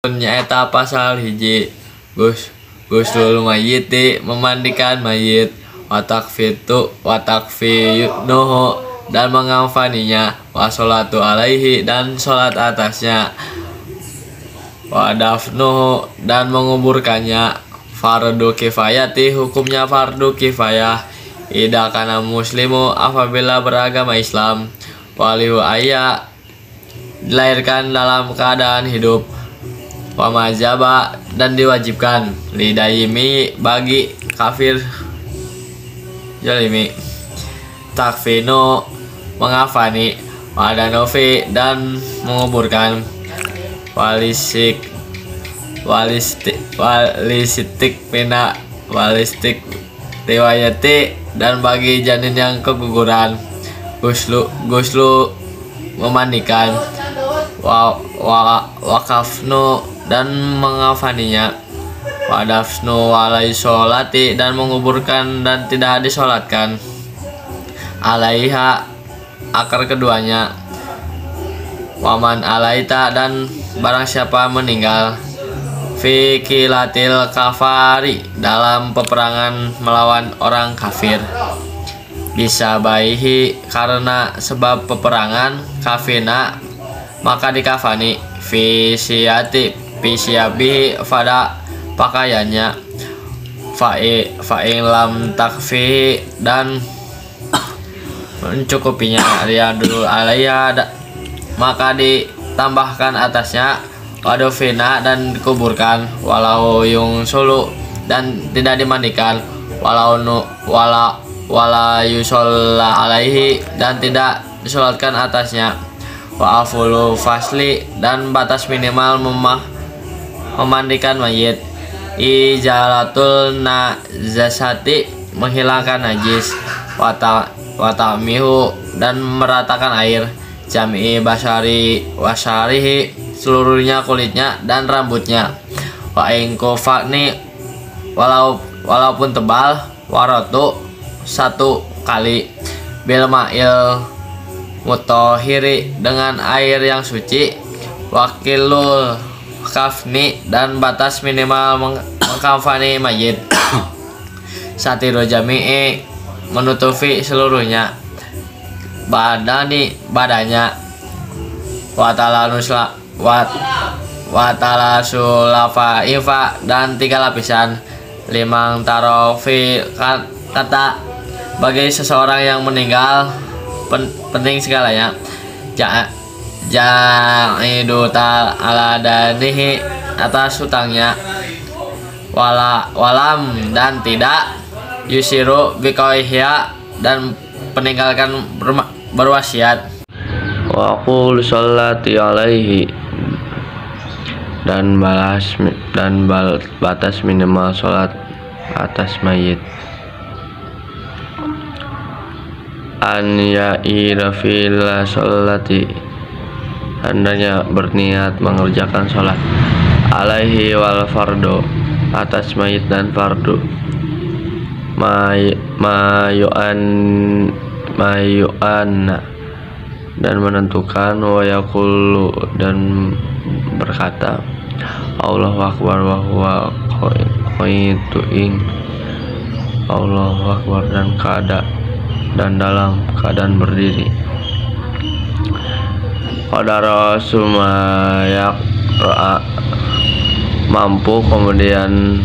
Nyaeta pasal hiji Guslul mayyiti memandikan mayit, watakfinuhu dan mengafaninya, wasolatu alaihi dan sholat atasnya, wadafnuhu dan menguburkannya. Fardu kifayati hukumnya fardu kifayah idza kana muslimu apabila beragama Islam, walihu ayya dilahirkan dalam keadaan hidup, wa majaba dan diwajibkan, lidayimi bagi kafir zalimi, takfinu mengafani, wadanofi dan menguburkan, walistik riwayati dan bagi janin yang keguguran, guslu memandikan, wakafnu dan mengafaninya, wadafnu walai sholati dan menguburkan dan tidak disolatkan, alaiha akar keduanya, waman alaita dan barang siapa meninggal, fi kilatil kafari dalam peperangan melawan orang kafir, bisa baihi karena sebab peperangan, kafina maka dikafani, fi siyabihi pada pakaiannya, fa'in lam takfihi dan mencukupinya, riyadul alaiya maka ditambahkan atasnya, wadofina dan dikuburkan, walau yung sulu dan tidak dimandikan, wala yusolla alaihi dan tidak disolatkan atasnya, wa afulu fasli dan batas minimal memandikan mayit, ijalatul najasati menghilangkan najis, watamihu dan meratakan air, jami basari wasarihi seluruhnya kulitnya dan rambutnya, wa ingkufani walaupun tebal, warotu satu kali, bil ma'il mutohiri dengan air yang suci, wakilul kafni dan batas minimal mengkafani mayit, satiru jami'i menutupi seluruhnya, badannya, watala sulafa ifa dan 3 lapisan, limang tarofi kata bagi seseorang yang meninggal penting segalanya, ja'idu ala danihi atas hutangnya, walam dan tidak yusiru bikoihya dan peninggalkan berwasiat, wa aqul sholati alaihi dan batas minimal sholat atas mayit, an ya'ira fila sholati hendaknya berniat mengerjakan sholat, alaihi wal fardu atas mayit dan fardu, mayu'anna dan menentukan, wa yaqulu dan berkata, Allahu akbar wa huwa qaitu'in, Allahu akbar dan dalam keadaan berdiri, qadara sumayak mampu kemudian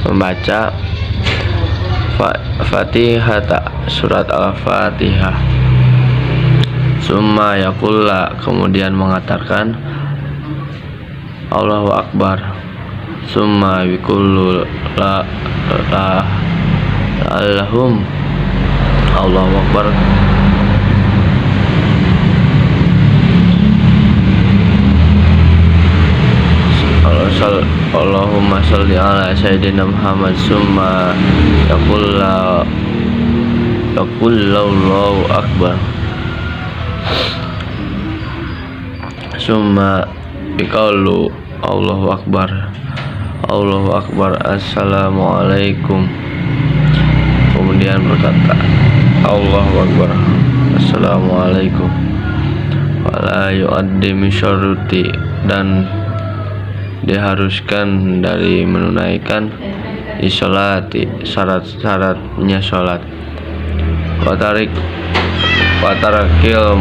membaca Fatihata surat Al-Fatihah, summa yaqulla kemudian mengatakan Allahu akbar, summa bikullu lahum Allahu akbar, Allahumma sholli ala sayyidina Muhammad, summa yaqullahu akbar, summa biqaulu Allahu akbar assalamualaikum, kemudian berkata Allahu akbar assalamualaikum, wala yuaddi min syuruti, dan diharuskan dari menunaikan isolati syarat-syaratnya sholat, watarakil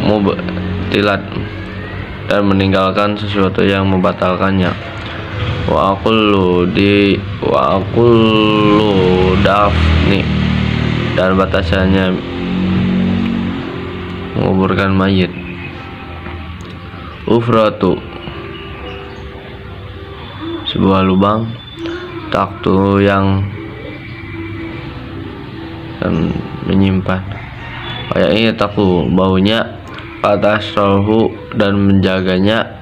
mubtilat, dan meninggalkan sesuatu yang membatalkannya, wa aqullu dafni, dan batasannya menguburkan mayit. Ufratu, sebuah lubang, taktu yang dan menyimpan, kayak ini taku baunya, atas rohu, dan menjaganya,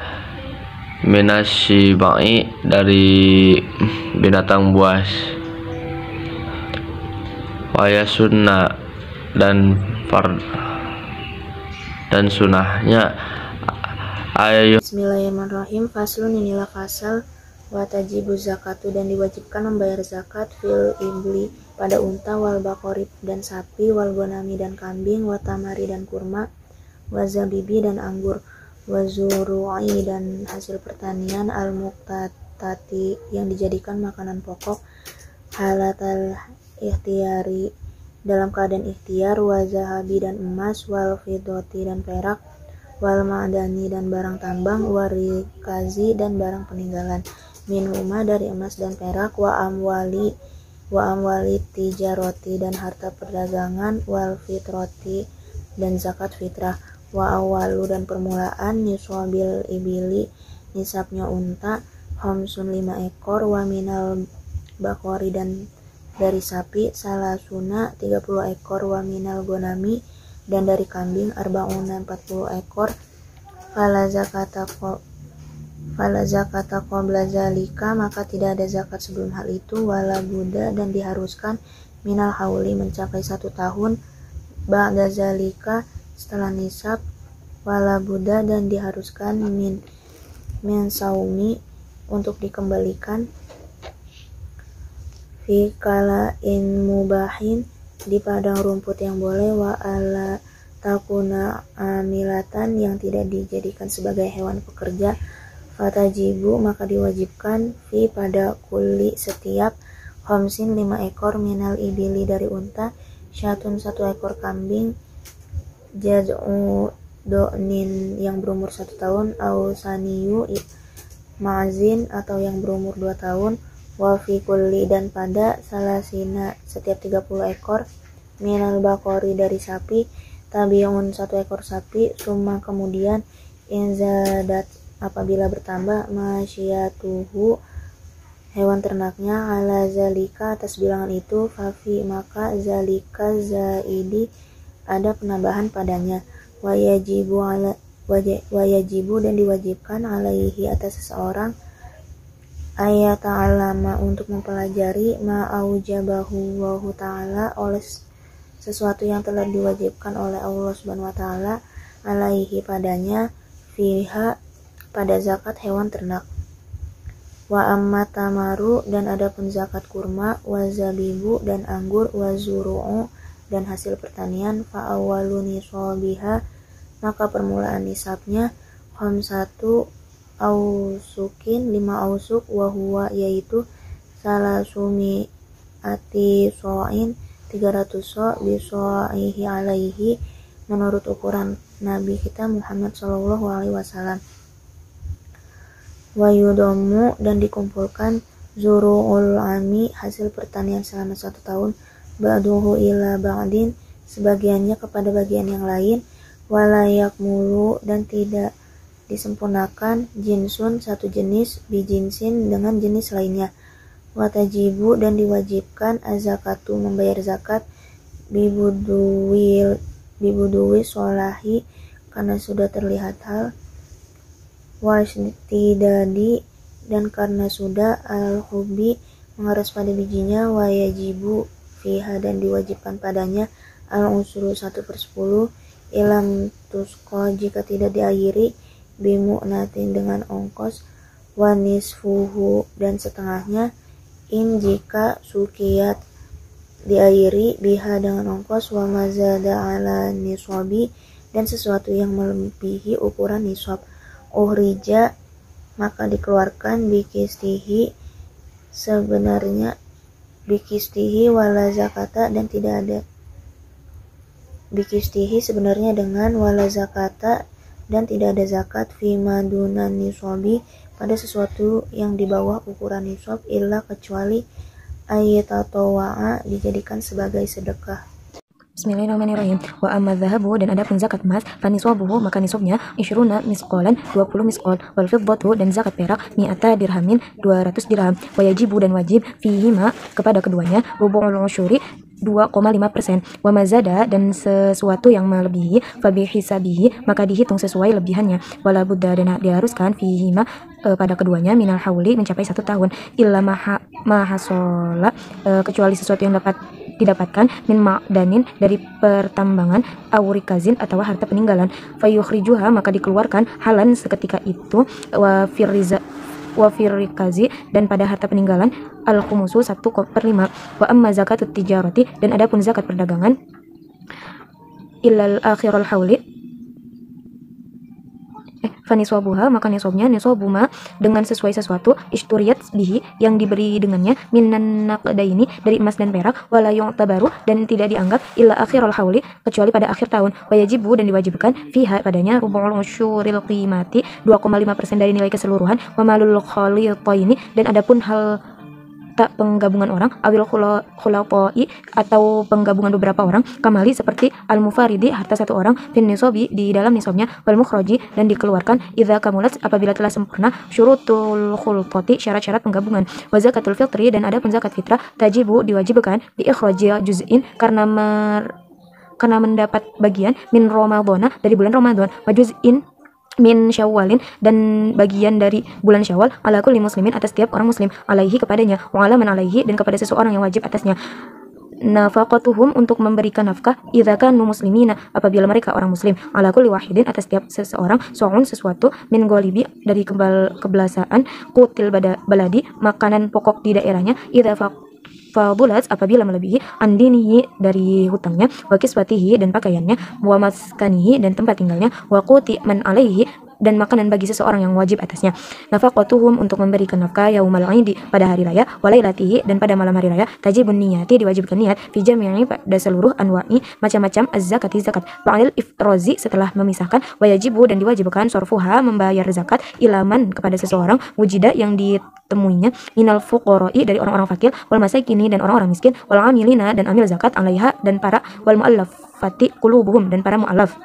minasyibai, dari binatang buas, waya sunnah, dan sunnahnya ayo. Bismillahirrahmanirrahim. Faslun, inilah fasal. Watajibu zakatu, dan diwajibkan membayar zakat, fil ibli, pada unta, wal bakori, dan sapi, wal gonami, dan kambing, watamari, dan kurma, wazabibi, dan anggur, wazuru'i, dan hasil pertanian, al muqtatati, yang dijadikan makanan pokok, halatal ikhtiyari, dalam keadaan ikhtiar, wazahabi, dan emas, wal fidoti, dan perak, wal ma'dani, dan barang tambang, warikazi, dan barang peninggalan, minhuma, dari emas dan perak, wa amwali tijaroti, dan harta perdagangan, wal fitroti, dan zakat fitrah, wa awalu, dan permulaan, niswabil ibili, nisabnya unta, khamsun 5 ekor, wa minal bakori, dan dari sapi, salasuna 30 ekor, wa minal gonami, dan dari kambing, arbauna 40 ekor, fala zakata qabla zalika, maka tidak ada zakat sebelum hal itu, wala buddha, dan diharuskan, minal hauli, mencapai 1 tahun, ba'da zalika, setelah nisab, wala buddha, dan diharuskan, min saumi, untuk dikembalikan, fi kala'in mubahin, di padang rumput yang boleh, wa ala takuna amilatan, yang tidak dijadikan sebagai hewan pekerja, fatajibu, maka diwajibkan, fi, pada kulli, setiap, khamsin 5 ekor, minal ibili, dari unta, syatun 1 ekor kambing, jaz'u do'nin, yang berumur 1 tahun, au saniyu ma'zin, atau yang berumur 2 tahun, wa fi kulli, dan pada salasina, setiap 30 ekor, minal bakori, dari sapi, tabi'un 1 ekor sapi, summa, kemudian, inzadat, apabila bertambah, masyiyatuhu, hewan ternaknya, ala zalika, atas bilangan itu, fafi, maka zalika zaidi, ada penambahan padanya, wayajibu, dan diwajibkan, alaihi, atas seseorang, ayat ta'alama, untuk mempelajari, ma'aujabahu wahu ta'ala, oleh sesuatu yang telah diwajibkan oleh Allah subhanahu wa ta'ala, alaihi, padanya, fiha, pada zakat hewan ternak, wa amma tamaru, dan adapun zakat kurma, wa zabibu, dan anggur, wa zuru'u, dan hasil pertanian, fa awwalu nisabiha, maka permulaan nisabnya, khamsatu ausukin, 5 ausuk, wahuwa, yaitu salasumi ati so'in, 300 so', biso'ihi alaihi, menurut ukuran Nabi kita Muhammad SAW. Wayudomu, dan dikumpulkan, zuru'ul ami, hasil pertanian selama 1 tahun, ba'duhu ila ba'din, sebagiannya kepada bagian yang lain, walayak mulu, dan tidak disempurnakan, jinsun, 1 jenis, bijinsin, dengan jenis lainnya, watajibu, dan diwajibkan, azakatu, membayar zakat, bibuduwi solahi, karena sudah terlihat hal, washtidadi, dan karena sudah, al-hubi, mengeras pada bijinya, wayajibu fiha, dan diwajibkan padanya, al-usru 1/10, ilam tusko, jika tidak diairi, bimu'natin, dengan ongkos, wanisfuhu, dan setengahnya, in, jika sukiyat, diairi, biha, dengan ongkos, wa mazada ala niswabi, dan sesuatu yang melebihi ukuran nisab. Uhrija, maka dikeluarkan bikistihi sebenarnya bikistihi wala zakata dan tidak ada bikistihi sebenarnya dengan wala zakata dan tidak ada zakat fi madunan nisabi pada sesuatu yang di bawah ukuran nisab illa kecuali ayatatawa'a dijadikan sebagai sedekah. Bismillahirrahmanirrahim. Wa amma dhahabu dan adapun zakat emas, faniswabuhu maka nisabnya isyruna misqalan 20 misqal, wal fiddatu dan zakat perak mi'ata dirhamin 200 dirham, wa yajibu dan wajib fihima kepada keduanya rubu'ul usyuri 2,5%, wa mazada dan sesuatu yang melebihi fabi hisabihi maka dihitung sesuai lebihannya, wala budda dan diharuskan fihima pada keduanya minal hauli mencapai 1 tahun, illa mahasola kecuali sesuatu yang dapat didapatkan min ma'danin dari pertambangan aurikazin atau harta peninggalan, fayukhrijuha maka dikeluarkan halan seketika itu, wa firrikazi dan pada harta peninggalan al-khumusu 1/5, wa amma zakatut tijarati dan adapun zakat perdagangan illal akhirul hauli faniswabuha maka nisabnya nisabuma dengan sesuai sesuatu isturiyat bihi yang diberi dengannya minan naqdaini dari emas dan perak, wala yu'tabaru dan tidak dianggap illa akhirul hauli kecuali pada akhir tahun, wajibu dan diwajibkan fiha padanya rubu'ul usyuril qimati 2,5% dari nilai keseluruhan, wa malul khalitaini dan adapun hal tak penggabungan orang awil khulaqai atau penggabungan beberapa orang, kamali seperti al-mufaridi harta satu orang, fin nisabi di dalam nisabnya, wal mukhraji dan dikeluarkan idza kamulat apabila telah sempurna syurutul khulqati syarat-syarat penggabungan, wa zakatul fitri dan ada zakat fitrah tajibu diwajibkan bi ikhraji juz'in karena mendapat bagian min Ramadhana dari bulan Ramadan, wa juz'in min syawalin dan bagian dari bulan syawal ala kulli muslimin atas setiap orang muslim alaihi kepadanya, wa ala man alaihi dan kepada seseorang yang wajib atasnya nafaqatuhum untuk memberikan nafkah idza kanu muslimina apabila mereka orang muslim, ala kulli wahidin atas setiap seseorang so'un sesuatu min golibi dari kebelasaan kutil baladi makanan pokok di daerahnya idza fadulat apabila melebihi andinihi dari hutangnya, wa kiswatihi dan pakaiannya, wa maskanihi dan tempat tinggalnya, wa quti man alaihi dan makanan bagi seseorang yang wajib atasnya, nafaqatuhum untuk memberikan nafkah yaumal idi pada hari raya, walailatihi dan pada malam hari raya, tajibun niyati diwajibkan niat, fi jami'i pada seluruh anwa'i macam-macam az-zakati zakat, ba'dal ifrozi setelah memisahkan, wajibu dan diwajibkan sorfuha membayar zakat ilaman kepada seseorang wujida yang ditemuinya minal fuqara'i dari orang-orang fakir, wal masakini dan orang-orang miskin, wal amilina dan amil zakat alaiha dan para wal muallafati qulubuhum dan para muallaf,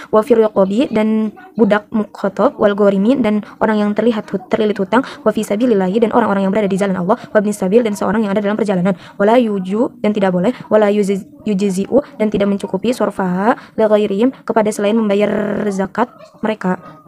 wa firqabi dan budak mukhatab, wal ghorimin dan orang yang terlilit hutang, wa fi sabilillahi dan orang-orang yang berada di jalan Allah, wa ibnis sabil dan seorang yang ada dalam perjalanan, wala yuju dan tidak boleh, wala yujzi'u dan tidak mencukupi sorfaha li ghairihim kepada selain membayar zakat mereka.